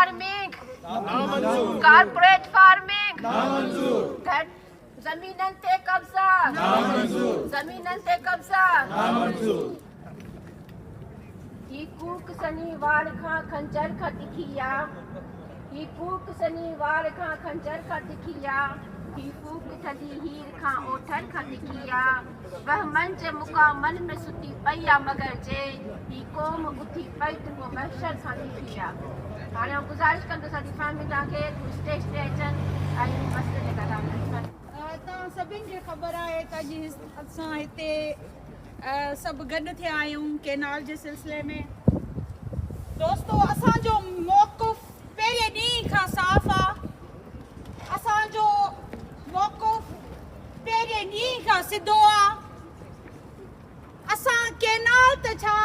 Farming corporate farming ज़मीननि ते कब्ज़ा ज़मीननि ते कब्ज़ा ही कूक सनी वाड़ खां खंजर खां तिखी ही कूक सनी वाड़ खां खंजर खां तिखी ही फूक थदी हीर खां ओठर खां तिखी वह मंज मुकामन में सुती पई मगर जे ही क़ौम उथी पई त वो महशर सां तिखी हाणे आउं गुज़ारिश कंदसि फैमिली तव्हांखे स्टेज ते अचनि ऐं मसइले ते ॻाल्हाइनि। तव्हां सभिनि खे ख़बर आहे त अॼु असां हिते सभु गॾु थिया आहियूं केनाल जे सिलसिले में। दोस्तो असांजो मौक़ुफ़ पहिरें ॾींहं खां साफ़ आहे। असांजो मौक़ुफ़ पहिरें ॾींहं खां सिधो आहे। असां केनाल त छा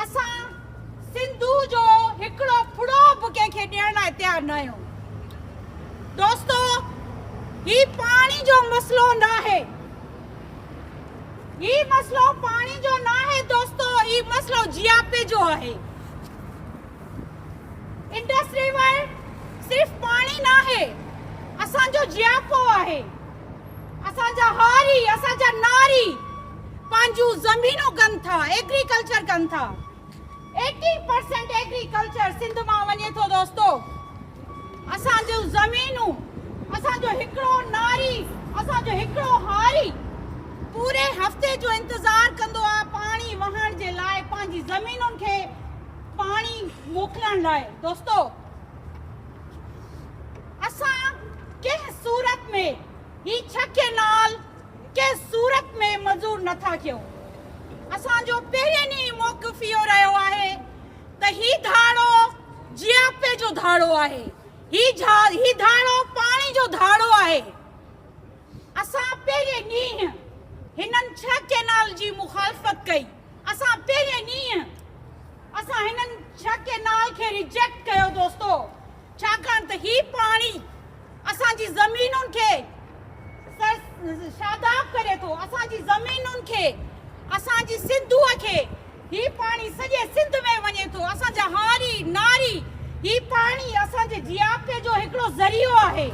असां सिंधू जो हिकिड़ो फुड़ो बि कंहिंखे ॾियण लाइ तयारु न आहियूं। दोस्तो ही पानी जो मसलो न है, ये मसलो पानी जो ना है दोस्तों, ये मसलो जियापे जो है। इंडस्ट्री में सिर्फ पानी ना है, असां जो जियापो है। असां जा हारी, असां जा नारी पांजू जमीनों कन था, एग्रीकल्चर कन था। 80% एग्रीकल्चर सिंध मां वने तो दोस्तों। असां जो जमीनूं, असां जो हिकड़ो नारी, असां जो हिकड़ो हारी पूरे हफ्ते जो इंतजार कंदो आ पानी वहण जे लाइ, पांजी जमीनुनि खे पानी मोकलण लाइ। दोस्तों असां कंहिं सूरत में ही छके नाल कंहिं सूरत में मंज़ूर नथा कयूं। असांजो पहिरें ॾींहुं मौक़िफ़ इहो रहियो आहे त ही धाड़ो जियापे जो धाड़ो आहे, ही धाड़ो पानी जो धाड़ो आहे। असां पहिरें ॾींहुं हिननि 6 केनाल जी मुखालफ़त कई। असां पहिरें ॾींहुं असां हिननि 6 केनाल खे रिजेक्ट कयो दोस्तो, छाकाणि त ही पाणी असांजी ज़मीनुनि खे शादाब करे थो, असांजी ज़मीनुनि खे, असांजी सिंधूअ खे ही पाणी सॼे सिंध में वञे थो। असांजा हारी नारी ही पाणी असांजे जियापे जो हिकिड़ो ज़रियो आहे।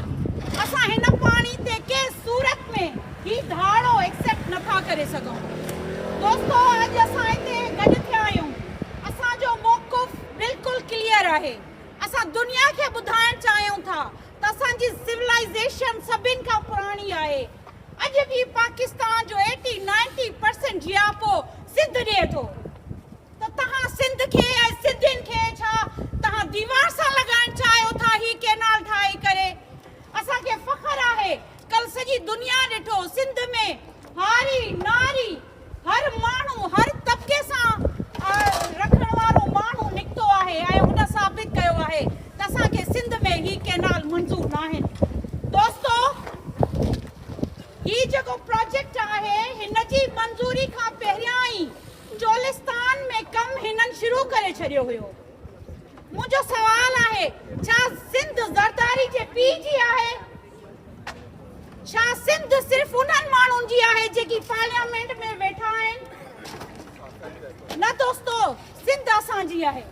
असां हिन पाणी ते कंहिं सूरत में ही धाड़ो एक्सेप्ट नथा करे सघूं। दोस्तो अॼु असां हिते गॾु थिया आहियूं। असांजो मौक़िफ़ बिल्कुलु क्लियर आहे। असां दुनिया खे ॿुधाइण चाहियूं था त असांजी सिविलाइज़ेशन सभिनि खां पुराणी आहे। अॼु बि पाकिस्तान जो 80-90% जियापो सिंध ॾिए थो। त तव्हां सिंध खे ऐं सिंधियुनि खे छा तव्हां दीवार सां लॻाइण चाहियो था ही केनाल ठाहे करे? असांखे फ़ख्रु आहे, कल सॼी दुनिया ॾिठो सिंध में हारी नारी हर माण्हू हर तबके सां रखण वारो माण्हू निकितो आहे ऐं हुन साबित कयो आहे त असांखे सिंध में ही केनाल मंज़ूर न आहिनि। दोस्तो ही जेको प्रोजेक्ट आहे हिन जी मंज़ूरी खां पहिरियां ई चोलिस्तान में कमु हिननि शुरू करे छॾियो हुयो। मुंहिंजो सवाल आहे, छा सिंध ज़रदारी जे पीउ जी आहे? छा सिंध सिर्फ़ उन्हनि माण्हुनि जी आहे जेकी पार्लियामेंट में वेठा आहिनि? न दोस्तो, सिंध असांजी आहे।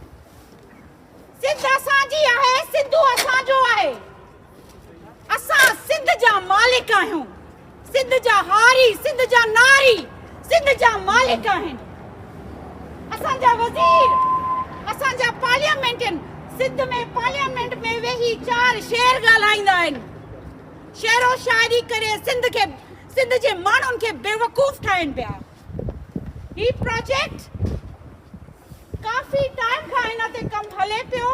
सिंध असांजी आहे, सिंधू असांजो आहे। असां सिंध जा मालिक आहियूं। सिंध जा हारी, सिंध जा नारी सिंध जा मालिक आहिनि। असांजा वज़ीर, असांजा पार्लियामेंटन सिंध में पार्लियामेंट में वेही 4 शेर ॻाल्हाईंदा आहिनि। शेरो शायरी करे सिंध जे माण्हुनि खे बेवकूफ़ ठाहिनि पिया। ही प्रोजेक्ट काफ़ी टाइम खां हिन ते कमु हले पियो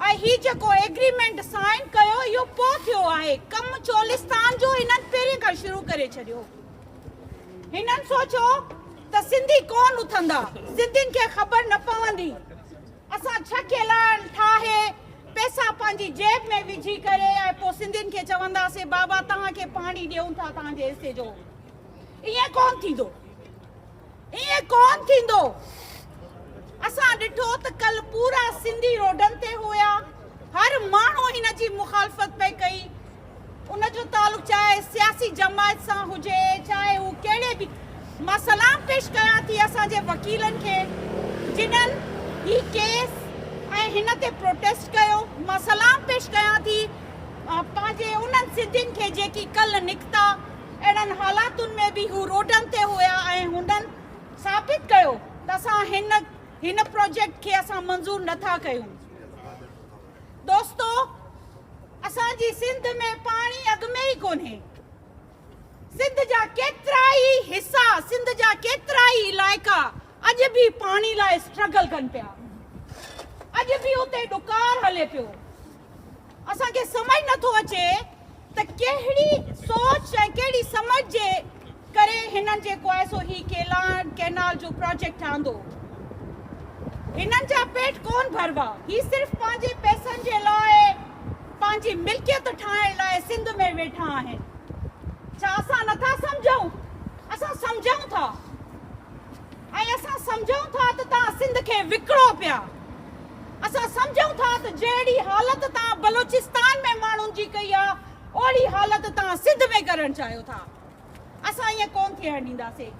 ऐं ही जेको एग्रीमेंट साइन कयो इहो पोइ थियो आहे। कमु चोलिस्तान जो हिननि पहिरीं खां शुरू करे छॾियो। हिननि सोचियो त सिंधी कोन उथंदा, सिंधियुनि खे ख़बर न पवंदी। असां 6 केनाल ठाहे पैसा पंहिंजी जेब में विझी करे ऐं पोइ सिंधियुनि खे चवंदासीं बाबा तव्हांखे पाणी ॾियूं था तव्हांजे हिसे जो। ईअं कोन थींदो, ईअं कोन थींदो। असां ॾिठो त कल पूरा सिंधी रोडनि ते हुया। हर माण्हू हिन जी मुखालफ़त पई कई। उन जो तालुक़ु चाहे सियासी जमात सां हुजे, चाहे हू कहिड़े बि। मां सलाम पेश कयां थी असांजे वकीलनि खे जिन्हनि ही केस ऐं हिन ते प्रोटेस्ट कयो। मां सलाम पेश कयां थी पंहिंजे उन्हनि सिंधियुनि खे जेकी कल्ह निकिता, अहिड़नि हालातुनि में बि हू रोडनि ते हुया ऐं हुननि साबित कयो त असां हिन प्रोजेक्ट खे असां मंज़ूर नथा कयूं। दोस्तो, असांजी सिंध में पाणी अॻ में ई कोन्हे। सिंध जा केतिरा ई हिसा, सिंध जा केतिरा ई इलाइक़ा अॼु बि पाणी लाइ स्ट्रगल कनि पिया। अॼु बि उते ॾुकार हले पियो। असांखे समझ नथो अचे त कहिड़ी सोच ऐं कहिड़ी समझ जे करे हिननि जेको आहे सो ही कैनाल जो प्रोजेक्ट आंदो। हिननि जा पेट कोन भरवा। ही सिर्फ़ पंहिंजे पैसनि जे लाइ, पंहिंजी मिल्कियत ठाहिण लाइ सिंध में वेठा आहिनि। छा असां नथा सम्झूं? असां सम्झूं था ऐं असां सम्झूं था त तव्हां सिंध खे विकिणो पिया। असां सम्झूं था त जहिड़ी हालत तव्हां बलोचिस्तान में माण्हुनि जी कई आहे, ओड़ी हालत तव्हां सिंध में करणु चाहियो था। असां ईअं कोन थियणु ॾींदासीं।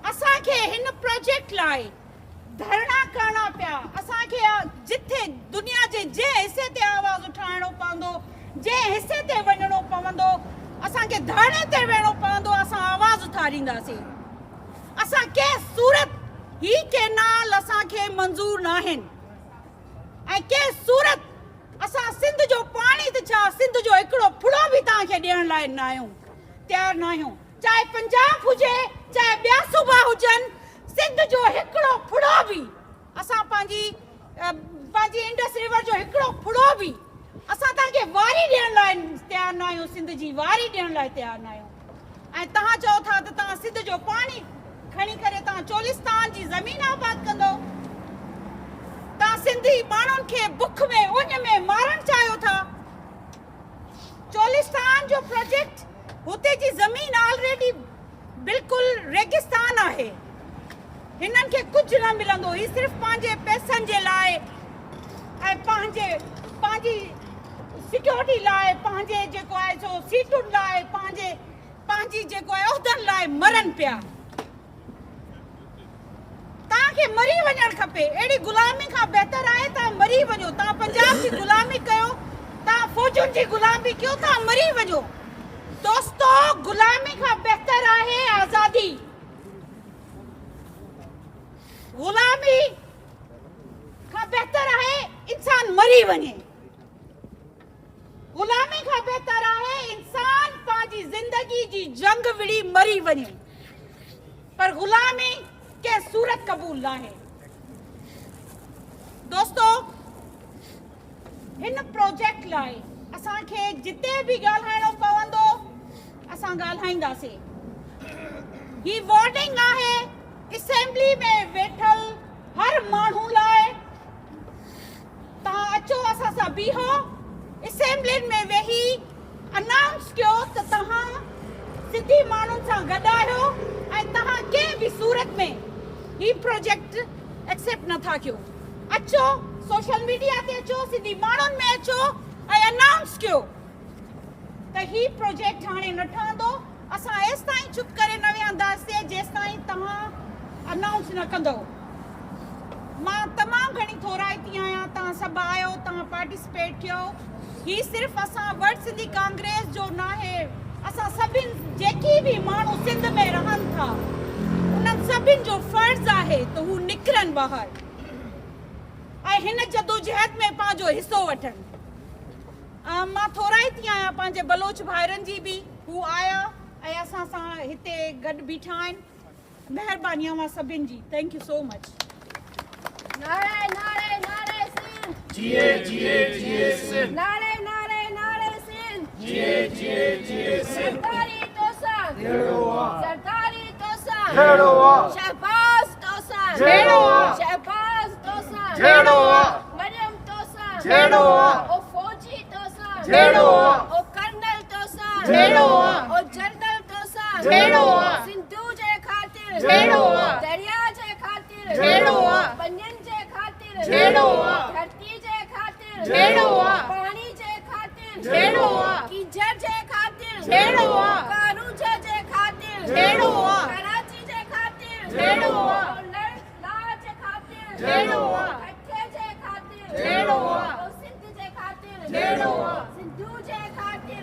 असांखे हिन प्रोजेक्ट लाइ धरना करणा पिया। असांखे जिथे दुनिया जे जंहिं हिसे ते आवाज़ उठाइणो पवंदो, जंहिं हिसे ते वञणो पवंदो, असांखे धरणे ते वेहणो पवंदो, असां आवाज़ उथारींदासीं। असां कंहिं सूरत ही कैनाल असांखे मंज़ूर न आहिनि ऐं कंहिं सूरत असां सिंध जो पाणी त छा, सिंध जो हिकिड़ो फुड़ो बि तव्हांखे ॾियण लाइ न आहियूं, तयारु न आहियूं। चाहे पंजाब हुजे, चाहे ॿिया सूबा हुजनि, सिंध जो हिकिड़ो फुड़ो बि असां पंहिंजी इंडस रिवर जो हिकिड़ो फुड़ो बि असां तव्हांखे वारी ॾियण लाइ तयारु न आहियूं। सिंध जी वारी ॾियण लाइ तयारु न आहियूं। ऐं तव्हां चओ था त तव्हां सिंध जो पाणी खणी करे तव्हां चोलिस्तान जी ज़मीन आबाद कंदो। तव्हां सिंधी माण्हुनि खे बुख में उञ में मारणु चाहियो था। चोलिस्तान जो प्रोजेक्ट, हुते जी ज़मीन ऑलरेडी बिल्कुलु रेगिस्तान आहे। हिननि खे कुझु न मिलंदो। ही सिर्फ़ु पंहिंजे पैसनि जे लाइ ऐं पंहिंजी सिक्योरिटी लाइ, पंहिंजे जेको आहे सो सीटुनि लाइ, पंहिंजी जेको आहे उहिदनि लाइ मरनि पिया। तव्हांखे मरी वञणु खपे। अहिड़ी गुलामी खां बहितर आहे तव्हां मरी वञो। तव्हां पंजाब जी गुलामी कयो, तव्हां फौजुनि जी गुलामी कयो, तव्हां मरी वञो। दोस्तो, गुलामी खां बहितर आहे आज़ादी। गुलामी खां बहितर आहे इंसान मरी वञे। गुलामी खां बहितर आहे इंसान पंहिंजी ज़िंदगी जी जंग विड़ी मरी वञे। पर गुलामी के सूरत कबूल नाहे। दोस्तो, हिन प्रोजेक्ट लाइ असांखे जिते बि ॻाल्हाइणो पवंदो असां ॻाल्हाईंदासीं। ही वार्निंग आहे असेंबली में वेठल हर माण्हू लाइ। तव्हां अचो, असां सां बीहो, असेंबली में वेही अनाउंस कयो त तव्हां सिंधी माण्हुनि सां गॾु आहियो ऐं तव्हां कंहिं बि सूरत में ही प्रोजेक्ट एक्सेप्ट नथा कयो। अचो, सोशल मीडिया ते अचो, सिंधी माण्हुनि में अचो ऐं अनाउंस कयो त ही प्रोजेक्ट हाणे न ठहंदो। असां एसि ताईं चुप करे न वेहंदासीं जेसि ताईं तव्हां अनाउंस न कंदो। मां तमामु घणी थोराइती आहियां। तव्हां सभु आयो, तव्हां पार्टिसिपेट कयो। ही सिर्फ़ु असां वर्ल्ड सिंधी कांग्रेस जो न आहे। असां सभिनि जेकी बि माण्हू सिंध में रहनि था, उन्हनि सभिनि जो फ़र्ज़ु आहे त हू निकिरनि ॿाहिरि ऐं हिन जदोजहद में पंहिंजो हिसो वठनि। मां थोराइती आहियां पंहिंजे बलोच भाइरनि जी बि। हू आया ऐं असां सां हिते गॾु बीठा आहिनि। महिरबानी अवां सभिनि जी। Thank you so much. नारे नारे नारे सिंध, जिए जिए जिए सिंध, नारे नारे नारे सिंध, जिए जिए जिए सिंध। सरदारी तोसां, सरदारी तोसां, शहबाज तोसां, शहबाज तोसां, मरियम तोसां, ओ फौजी तोसां, ओ कर्नल तोसां, ओ जनरल तोसां, सिंधु जे ख़ातिर, दरिया जे ख़ातिर, पनियनि जे ख़ातिर, धरती जे ख़ातिर, पाणी जे ख़ातिर, कीचड़ जे ख़ातिर, कारूज जे ख़ातिर, कराची जे ख़ातिर, लाज जे ख़ातिर, अठे जे ख़ातिर।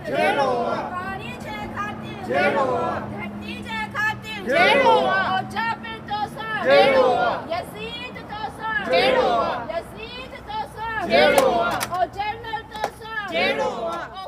जहिड़ो पाणी जे ख़ातिर जहिड़ो धरती जे ख़ातिर जहिड़ो ओ जाबिर तोसां जहिड़ो यज़ीद तोसां जहिड़ो यज़ीद तोसां जहिड़ो ओ जनरल तोसां जहिड़ो ओ